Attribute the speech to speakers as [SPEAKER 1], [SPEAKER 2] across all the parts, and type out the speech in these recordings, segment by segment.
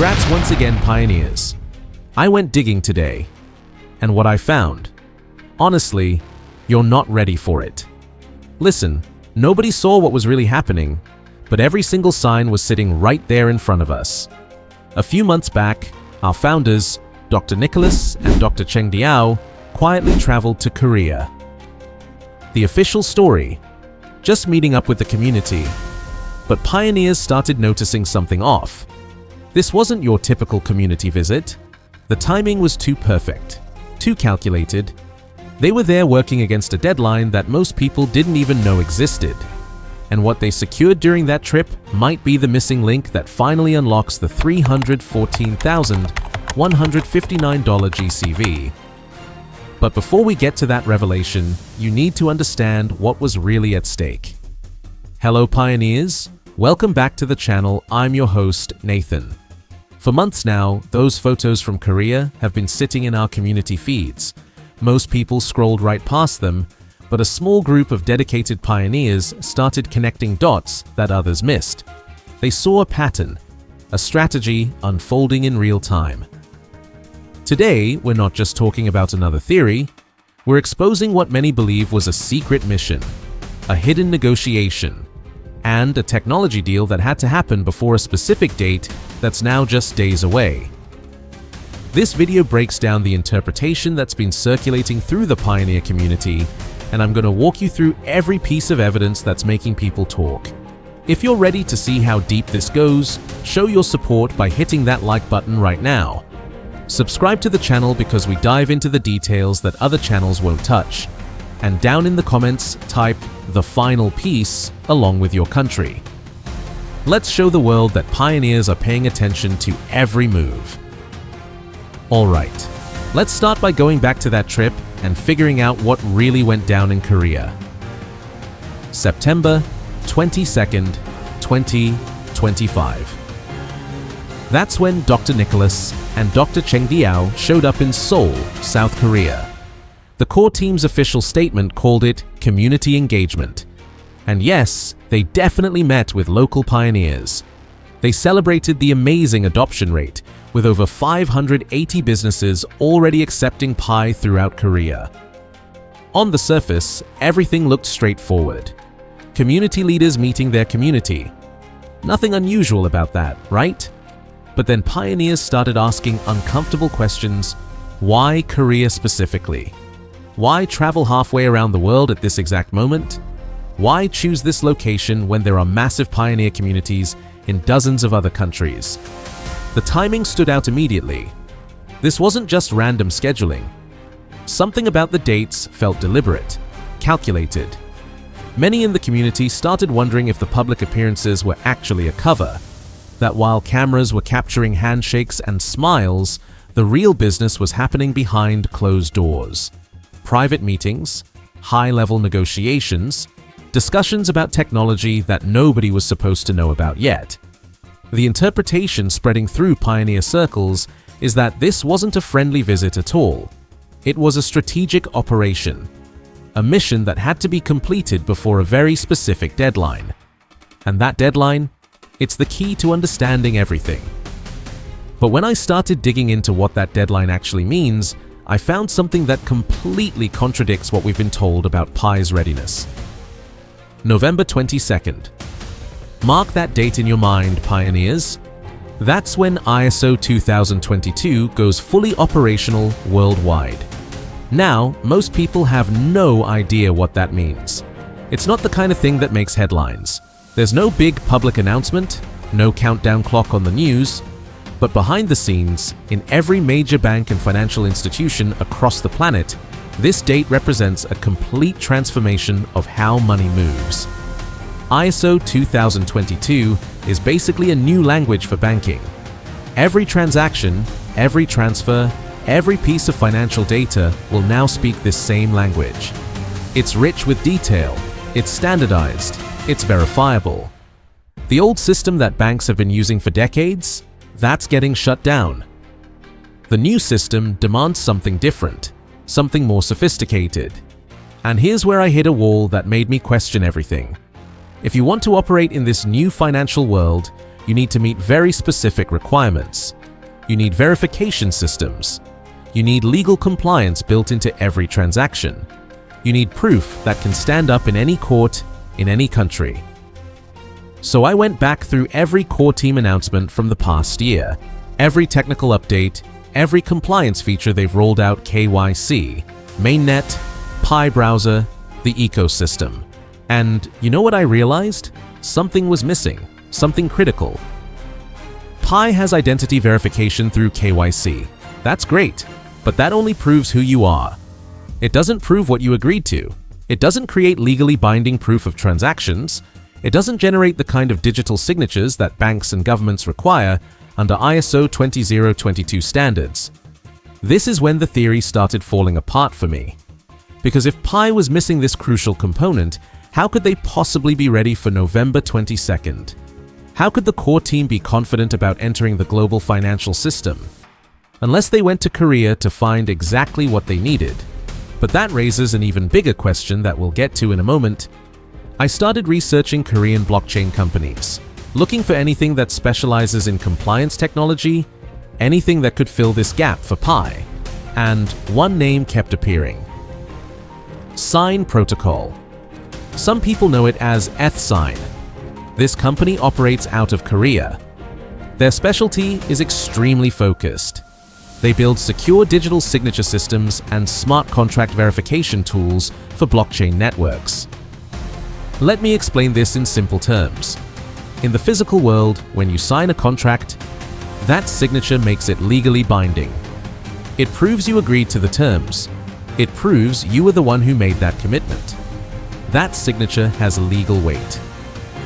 [SPEAKER 1] Congrats once again, pioneers. I went digging today, and what I found, honestly, you're not ready for it. Listen, nobody saw what was really happening, but every single sign was sitting right there in front of us. A few months back, our founders, Dr. Nicholas and Dr. Cheng Diao, quietly traveled to Korea. The official story, just meeting up with the community, but pioneers started noticing something off. This wasn't your typical community visit. The timing was too perfect, too calculated. They were there working against a deadline that most people didn't even know existed. And what they secured during that trip might be the missing link that finally unlocks the $314,159 GCV. But before we get to that revelation, you need to understand what was really at stake. Hello pioneers, welcome back to the channel. I'm your host, Nathan. For months now, those photos from Korea have been sitting in our community feeds. Most people scrolled right past them, but a small group of dedicated pioneers started connecting dots that others missed. They saw a pattern, a strategy unfolding in real time. Today, we're not just talking about another theory, we're exposing what many believe was a secret mission, a hidden negotiation, and a technology deal that had to happen before a specific date that's now just days away. This video breaks down the interpretation that's been circulating through the pioneer community, and I'm going to walk you through every piece of evidence that's making people talk. If you're ready to see how deep this goes, show your support by hitting that like button right now. Subscribe to the channel because we dive into the details that other channels won't touch. And down in the comments, type "the final piece" along with your country. Let's show the world that pioneers are paying attention to every move. Alright, let's start by going back to that trip and figuring out what really went down in Korea. September 22nd, 2025. That's when Dr. Nicholas and Dr. Cheng Diao showed up in Seoul, South Korea. The core team's official statement called it community engagement. And yes, they definitely met with local pioneers. They celebrated the amazing adoption rate, with over 580 businesses already accepting Pi throughout Korea. On the surface, everything looked straightforward. Community leaders meeting their community. Nothing unusual about that, right? But then pioneers started asking uncomfortable questions. Why Korea specifically? Why travel halfway around the world at this exact moment? Why choose this location when there are massive pioneer communities in dozens of other countries? The timing stood out immediately. This wasn't just random scheduling. Something about the dates felt deliberate, calculated. Many in the community started wondering if the public appearances were actually a cover, that while cameras were capturing handshakes and smiles, the real business was happening behind closed doors. Private meetings, high-level negotiations, discussions about technology that nobody was supposed to know about yet. The interpretation spreading through pioneer circles is that this wasn't a friendly visit at all. It was a strategic operation, a mission that had to be completed before a very specific deadline. And that deadline? It's the key to understanding everything. But when I started digging into what that deadline actually means, I found something that completely contradicts what we've been told about Pi's readiness. November 22nd. Mark that date in your mind, pioneers. That's when ISO 2022 goes fully operational worldwide. Now, most people have no idea what that means. It's not the kind of thing that makes headlines. There's no big public announcement, no countdown clock on the news, but behind the scenes, in every major bank and financial institution across the planet, this date represents a complete transformation of how money moves. ISO 2022 is basically a new language for banking. Every transaction, every transfer, every piece of financial data will now speak this same language. It's rich with detail, it's standardized, it's verifiable. The old system that banks have been using for decades, that's getting shut down. The new system demands something different, something more sophisticated. And here's where I hit a wall that made me question everything. If you want to operate in this new financial world, You need to meet very specific requirements. You need verification systems. You need legal compliance built into every transaction. You need proof that can stand up in any court, in any country. So I went back through every core team announcement from the past year, every technical update, every compliance feature they've rolled out: KYC, mainnet, Pi browser, the ecosystem. And you know what I realized? Something was missing, something critical. Pi has identity verification through KYC. That's great, but that only proves who you are. It doesn't prove what you agreed to. It doesn't create legally binding proof of transactions. It doesn't generate the kind of digital signatures that banks and governments require under ISO 20022 standards. This is when the theory started falling apart for me. Because if Pi was missing this crucial component, how could they possibly be ready for November 22nd? How could the core team be confident about entering the global financial system? Unless they went to Korea to find exactly what they needed. But that raises an even bigger question that we'll get to in a moment. I started researching Korean blockchain companies, looking for anything that specializes in compliance technology, anything that could fill this gap for Pi. And one name kept appearing: Sign Protocol. Some people know it as ETHSign. This company operates out of Korea. Their specialty is extremely focused. They build secure digital signature systems and smart contract verification tools for blockchain networks. Let me explain this in simple terms. In the physical world, when you sign a contract, that signature makes it legally binding. It proves you agreed to the terms. It proves you were the one who made that commitment. That signature has legal weight.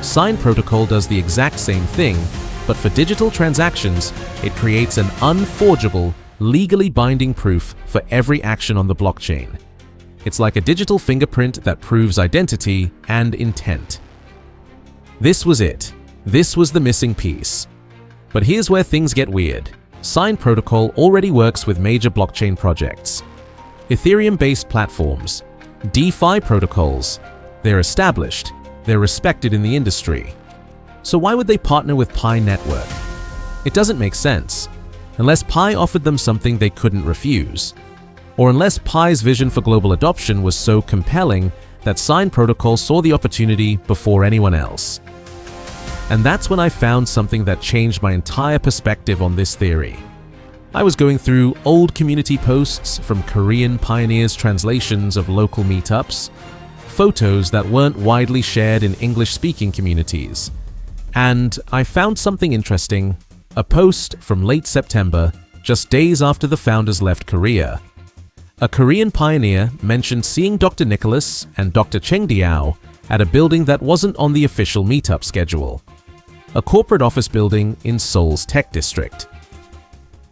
[SPEAKER 1] Sign Protocol does the exact same thing, but for digital transactions, it creates an unforgeable, legally binding proof for every action on the blockchain. It's like a digital fingerprint that proves identity and intent. This was it. This was the missing piece. But here's where things get weird. Sign Protocol already works with major blockchain projects, Ethereum-based platforms, DeFi protocols. They're established. They're respected in the industry. So why would they partner with Pi Network? It doesn't make sense, unless Pi offered them something they couldn't refuse, or unless Pi's vision for global adoption was so compelling that Sign Protocol saw the opportunity before anyone else. And that's when I found something that changed my entire perspective on this theory. I was going through old community posts from Korean pioneers' translations of local meetups, photos that weren't widely shared in English-speaking communities. And I found something interesting, a post from late September, just days after the founders left Korea. A Korean pioneer mentioned seeing Dr. Nicholas and Dr. Cheng Diao at a building that wasn't on the official meetup schedule, a corporate office building in Seoul's tech district.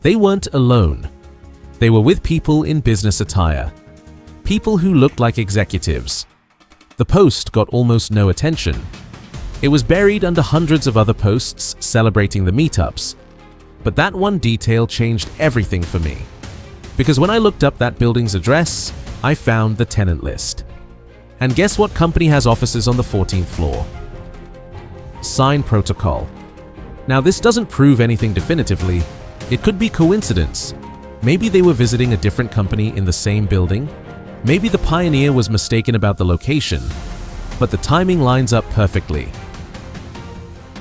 [SPEAKER 1] They weren't alone. They were with people in business attire, people who looked like executives. The post got almost no attention. It was buried under hundreds of other posts celebrating the meetups. But that one detail changed everything for me. Because when I looked up that building's address, I found the tenant list. And guess what company has offices on the 14th floor? Sign Protocol. Now this doesn't prove anything definitively. It could be coincidence. Maybe they were visiting a different company in the same building. Maybe the pioneer was mistaken about the location. But the timing lines up perfectly.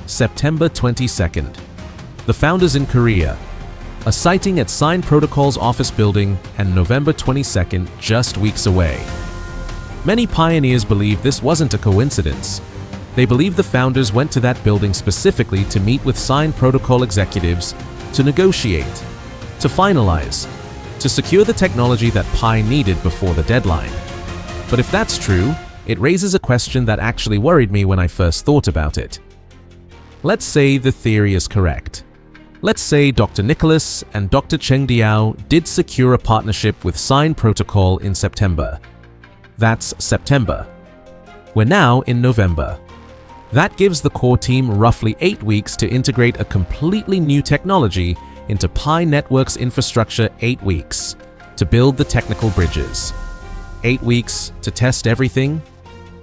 [SPEAKER 1] September 22nd. The founders in Korea. A sighting at Sign Protocol's office building, and November 22nd, just weeks away. Many pioneers believe this wasn't a coincidence. They believe the founders went to that building specifically to meet with Sign Protocol executives, to negotiate, to finalize, to secure the technology that Pi needed before the deadline. But if that's true, it raises a question that actually worried me when I first thought about it. Let's say the theory is correct. Let's say Dr. Nicholas and Dr. Cheng Diao did secure a partnership with Sign Protocol in September. That's September. We're now in November. That gives the core team roughly 8 weeks to integrate a completely new technology into Pi Network's infrastructure. 8 weeks to build the technical bridges. 8 weeks to test everything.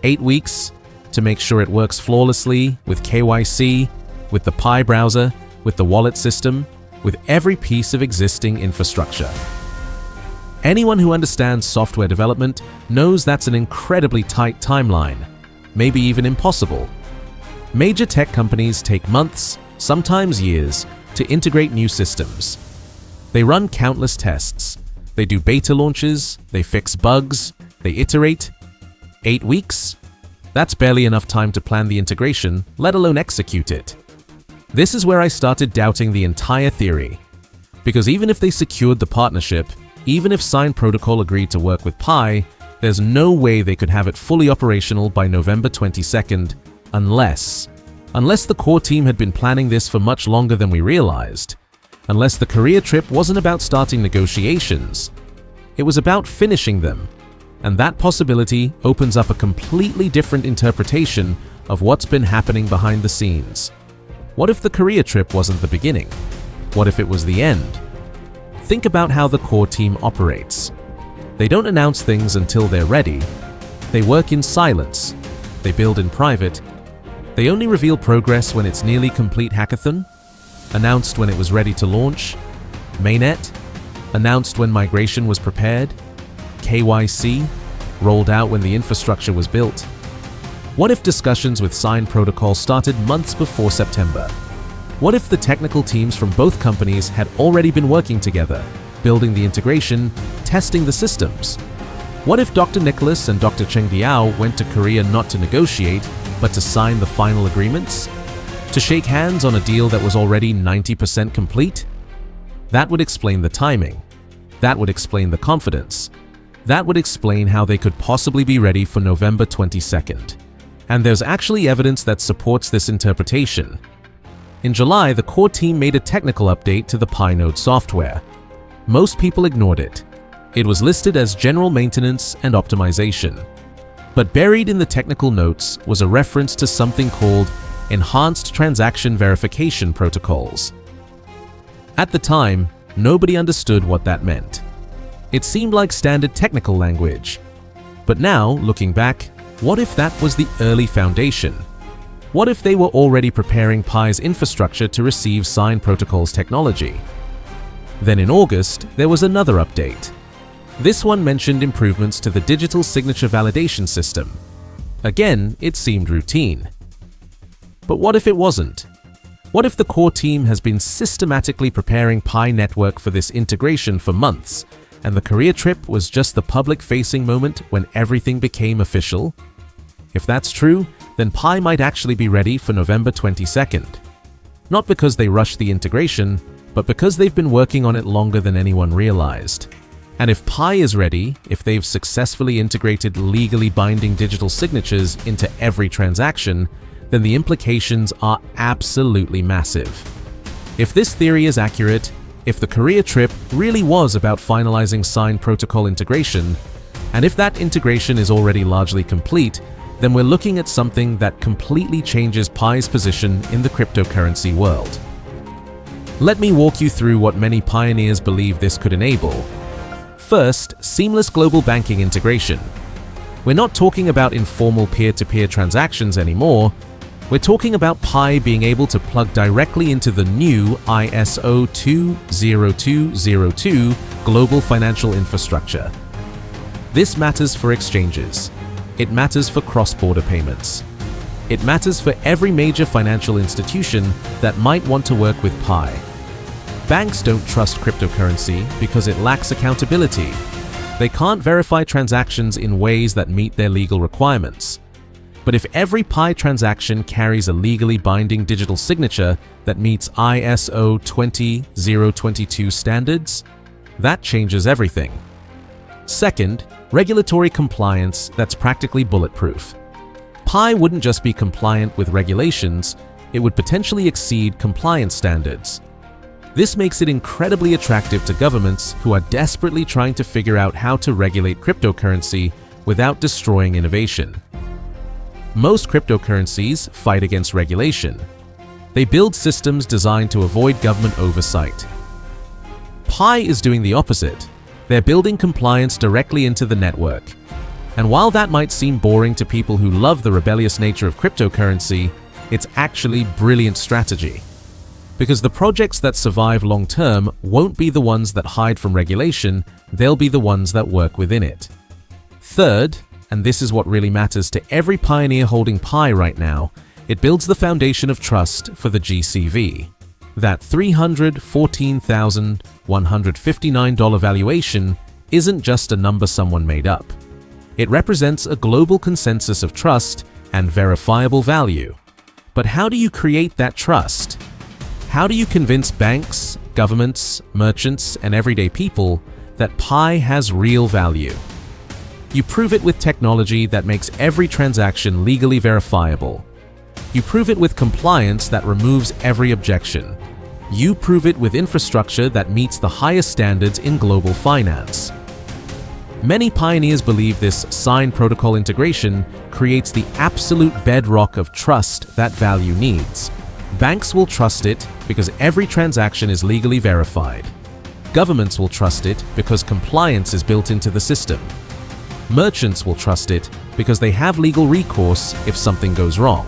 [SPEAKER 1] 8 weeks to make sure it works flawlessly with KYC, with the Pi browser, with the wallet system, with every piece of existing infrastructure. Anyone who understands software development knows that's an incredibly tight timeline, maybe even impossible. Major tech companies take months, sometimes years, to integrate new systems. They run countless tests. They do beta launches, they fix bugs, they iterate. 8 weeks? That's barely enough time to plan the integration, let alone execute it. This is where I started doubting the entire theory. Because even if they secured the partnership, even if Sign Protocol agreed to work with Pi, there's no way they could have it fully operational by November 22nd, unless the core team had been planning this for much longer than we realized. Unless the Korea trip wasn't about starting negotiations. It was about finishing them. And that possibility opens up a completely different interpretation of what's been happening behind the scenes. What if the Korea trip wasn't the beginning? What if it was the end? Think about how the core team operates. They don't announce things until they're ready. They work in silence. They build in private. They only reveal progress when it's nearly complete hackathon. Announced when it was ready to launch. Mainnet. Announced when migration was prepared. KYC. Rolled out when the infrastructure was built. What if discussions with Sign Protocol started months before September? What if the technical teams from both companies had already been working together, building the integration, testing the systems? What if Dr. Nicholas and Dr. Cheng Diao went to Korea not to negotiate, but to sign the final agreements? To shake hands on a deal that was already 90% complete? That would explain the timing. That would explain the confidence. That would explain how they could possibly be ready for November 22nd. And there's actually evidence that supports this interpretation. In July, the core team made a technical update to the Pi node software. Most people ignored it. It was listed as general maintenance and optimization. But buried in the technical notes was a reference to something called Enhanced Transaction Verification Protocols. At the time, nobody understood what that meant. It seemed like standard technical language. But now, looking back, what if that was the early foundation? What if they were already preparing Pi's infrastructure to receive Sign Protocol's technology? Then in August, there was another update. This one mentioned improvements to the digital signature validation system. Again, it seemed routine. But what if it wasn't? What if the core team has been systematically preparing Pi network for this integration for months, and the Korea trip was just the public-facing moment when everything became official? If that's true, then Pi might actually be ready for November 22nd. Not because they rushed the integration, but because they've been working on it longer than anyone realized. And if Pi is ready, if they've successfully integrated legally binding digital signatures into every transaction, then the implications are absolutely massive. If this theory is accurate, if the Korea trip really was about finalizing Sign Protocol integration, and if that integration is already largely complete, then we're looking at something that completely changes Pi's position in the cryptocurrency world. Let me walk you through what many pioneers believe this could enable. First, seamless global banking integration. We're not talking about informal peer-to-peer transactions anymore. We're talking about Pi being able to plug directly into the new ISO 20202 global financial infrastructure. This matters for exchanges. It matters for cross-border payments. It matters for every major financial institution that might want to work with Pi. Banks don't trust cryptocurrency because it lacks accountability. They can't verify transactions in ways that meet their legal requirements. But if every Pi transaction carries a legally binding digital signature that meets ISO 20022 standards, that changes everything. Second, regulatory compliance that's practically bulletproof. Pi wouldn't just be compliant with regulations, it would potentially exceed compliance standards. This makes it incredibly attractive to governments who are desperately trying to figure out how to regulate cryptocurrency without destroying innovation. Most cryptocurrencies fight against regulation. They build systems designed to avoid government oversight. Pi is doing the opposite. They're building compliance directly into the network. And while that might seem boring to people who love the rebellious nature of cryptocurrency, it's actually brilliant strategy. Because the projects that survive long-term won't be the ones that hide from regulation, they'll be the ones that work within it. Third, and this is what really matters to every pioneer holding Pi right now, it builds the foundation of trust for the GCV. That $314,159 valuation isn't just a number someone made up. It represents a global consensus of trust and verifiable value. But how do you create that trust? How do you convince banks, governments, merchants, and everyday people that Pi has real value? You prove it with technology that makes every transaction legally verifiable. You prove it with compliance that removes every objection. You prove it with infrastructure that meets the highest standards in global finance. Many pioneers believe this sign protocol integration creates the absolute bedrock of trust that value needs. Banks will trust it because every transaction is legally verified. Governments will trust it because compliance is built into the system. Merchants will trust it because they have legal recourse if something goes wrong.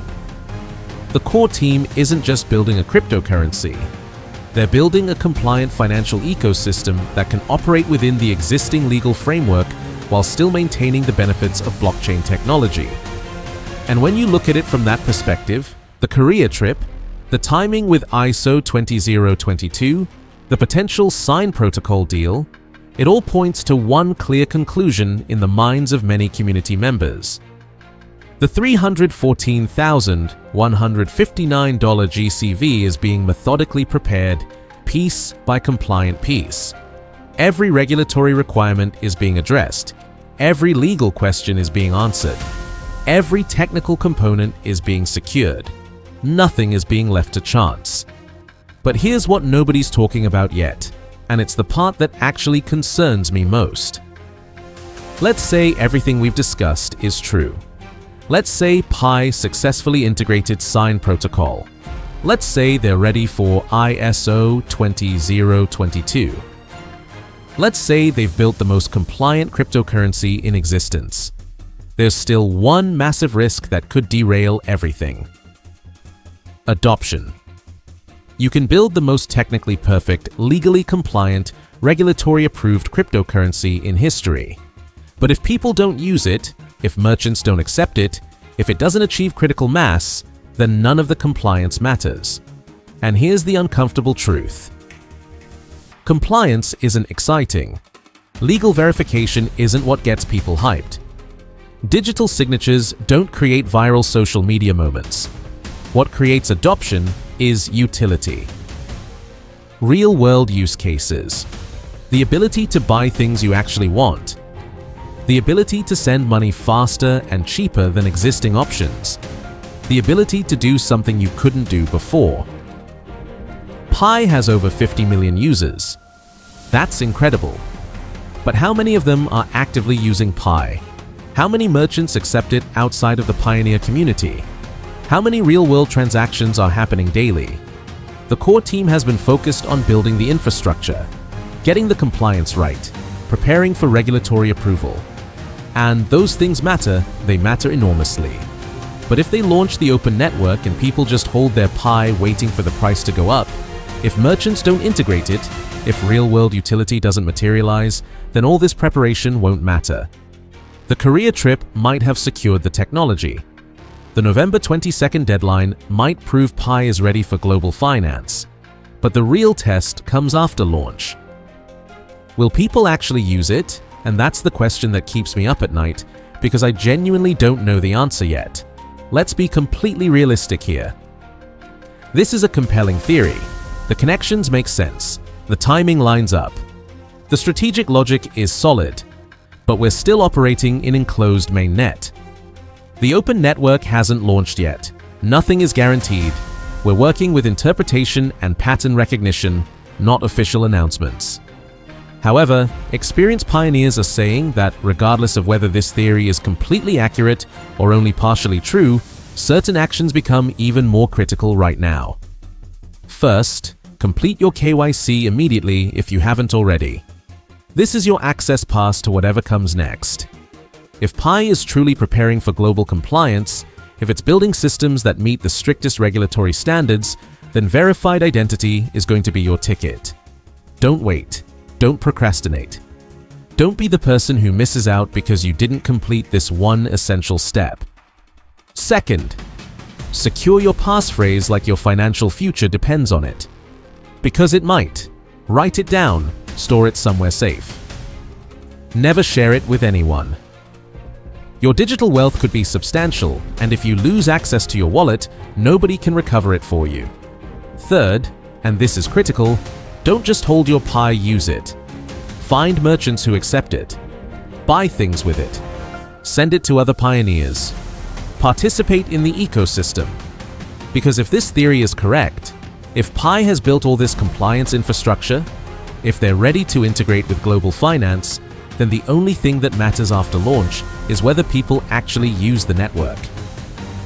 [SPEAKER 1] The core team isn't just building a cryptocurrency. They're building a compliant financial ecosystem that can operate within the existing legal framework while still maintaining the benefits of blockchain technology. And when you look at it from that perspective, the Korea trip, the timing with ISO 20022, the potential sign protocol deal, it all points to one clear conclusion in the minds of many community members. The $314,159 GCV is being methodically prepared piece by compliant piece. Every regulatory requirement is being addressed. Every legal question is being answered. Every technical component is being secured. Nothing is being left to chance. But here's what nobody's talking about yet, and it's the part that actually concerns me most. Let's say everything we've discussed is true. Let's say Pi successfully integrated sign protocol. Let's say they're ready for ISO 20022. Let's say they've built the most compliant cryptocurrency in existence. There's still one massive risk that could derail everything. Adoption. You can build the most technically perfect, legally compliant, regulatory-approved cryptocurrency in history. But if people don't use it, if merchants don't accept it, if it doesn't achieve critical mass, then none of the compliance matters. And here's the uncomfortable truth. Compliance isn't exciting. Legal verification isn't what gets people hyped. Digital signatures don't create viral social media moments. What creates adoption is utility. Real-world use cases. The ability to buy things you actually want. The ability to send money faster and cheaper than existing options. The ability to do something you couldn't do before. Pi has over 50 million users. That's incredible. But how many of them are actively using Pi? How many merchants accept it outside of the pioneer community? How many real-world transactions are happening daily? The core team has been focused on building the infrastructure, getting the compliance right, preparing for regulatory approval. And those things matter, they matter enormously. But if they launch the open network and people just hold their Pi waiting for the price to go up, if merchants don't integrate it, if real-world utility doesn't materialize, then all this preparation won't matter. The Korea trip might have secured the technology. The November 22nd deadline might prove Pi is ready for global finance. But the real test comes after launch. Will people actually use it? And that's the question that keeps me up at night, because I genuinely don't know the answer yet. Let's be completely realistic here. This is a compelling theory. The connections make sense. The timing lines up. The strategic logic is solid. But we're still operating in enclosed mainnet. The open network hasn't launched yet. Nothing is guaranteed. We're working with interpretation and pattern recognition, not official announcements. However, experienced pioneers are saying that regardless of whether this theory is completely accurate or only partially true, certain actions become even more critical right now. First, complete your KYC immediately if you haven't already. This is your access pass to whatever comes next. If Pi is truly preparing for global compliance, If it's building systems that meet the strictest regulatory standards, then verified identity is going to be your ticket. Don't wait. Don't procrastinate. Don't be the person who misses out because you didn't complete this one essential step. Second, secure your passphrase like your financial future depends on it. Because it might. Write it down, store it somewhere safe. Never share it with anyone. Your digital wealth could be substantial, and if you lose access to your wallet, nobody can recover it for you. Third, and this is critical, don't just hold your Pi, use it. Find merchants who accept it. Buy things with it. Send it to other pioneers. Participate in the ecosystem. Because if this theory is correct, if Pi has built all this compliance infrastructure, if they're ready to integrate with global finance, then the only thing that matters after launch is whether people actually use the network.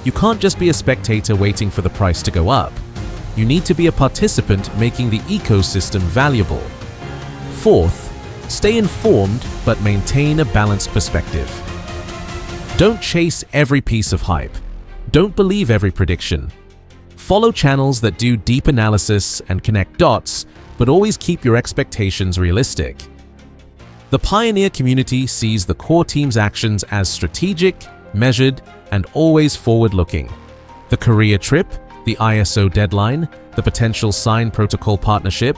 [SPEAKER 1] You can't just be a spectator waiting for the price to go up. You need to be a participant making the ecosystem valuable. Fourth, stay informed but maintain a balanced perspective. Don't chase every piece of hype. Don't believe every prediction. Follow channels that do deep analysis and connect dots, but always keep your expectations realistic. The Pioneer community sees the core team's actions as strategic, measured, and always forward-looking. The Korea trip, the ISO deadline, the potential Sign Protocol partnership,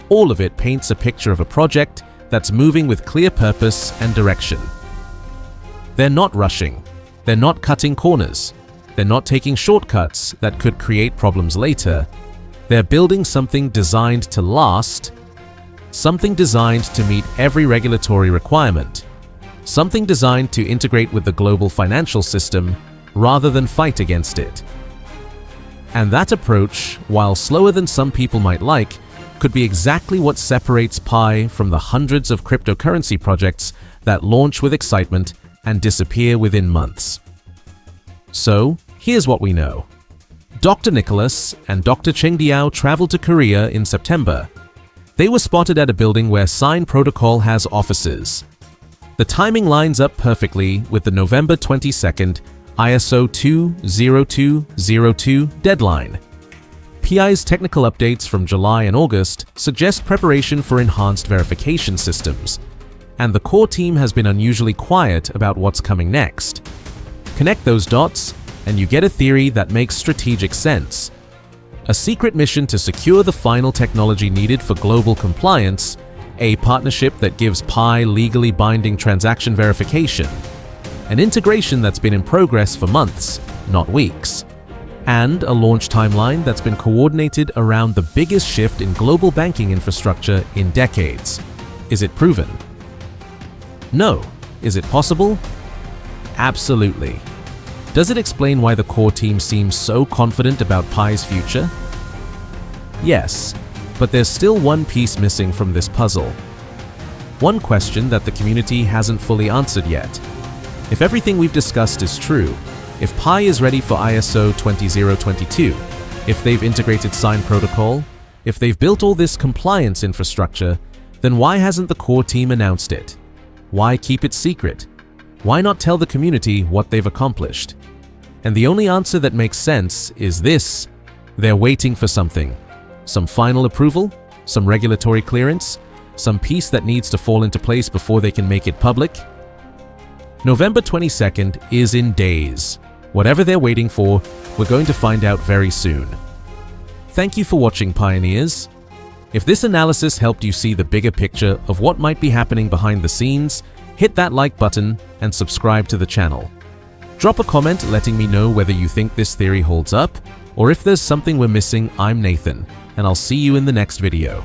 [SPEAKER 1] all of it paints a picture of a project that's moving with clear purpose and direction. They're not rushing. They're not cutting corners. They're not taking shortcuts that could create problems later. They're building something designed to last, something designed to meet every regulatory requirement, something designed to integrate with the global financial system rather than fight against it. And that approach, while slower than some people might like, could be exactly what separates Pi from the hundreds of cryptocurrency projects that launch with excitement and disappear within months. So, here's what we know. Dr. Nicholas and Dr. Chengdiao traveled to Korea in September. They were spotted at a building where Sign Protocol has offices. The timing lines up perfectly with the November 22nd ISO 20202 deadline. PI's technical updates from July and August suggest preparation for enhanced verification systems, and the core team has been unusually quiet about what's coming next. Connect those dots, and you get a theory that makes strategic sense. A secret mission to secure the final technology needed for global compliance, a partnership that gives Pi legally binding transaction verification, an integration that's been in progress for months, not weeks, and a launch timeline that's been coordinated around the biggest shift in global banking infrastructure in decades. Is it proven? No. Is it possible? Absolutely. Does it explain why the core team seems so confident about Pi's future? Yes, but there's still one piece missing from this puzzle. One question that the community hasn't fully answered yet. If everything we've discussed is true, if Pi is ready for ISO 20022, if they've integrated Sign Protocol, if they've built all this compliance infrastructure, then why hasn't the core team announced it? Why keep it secret? Why not tell the community what they've accomplished? And the only answer that makes sense is this: they're waiting for something. Some final approval? Some regulatory clearance? Some piece that needs to fall into place before they can make it public? November 22nd is in days. Whatever they're waiting for, we're going to find out very soon. Thank you for watching, Pioneers. If this analysis helped you see the bigger picture of what might be happening behind the scenes, hit that like button and subscribe to the channel. Drop a comment letting me know whether you think this theory holds up, or if there's something we're missing. I'm Nathan, and I'll see you in the next video.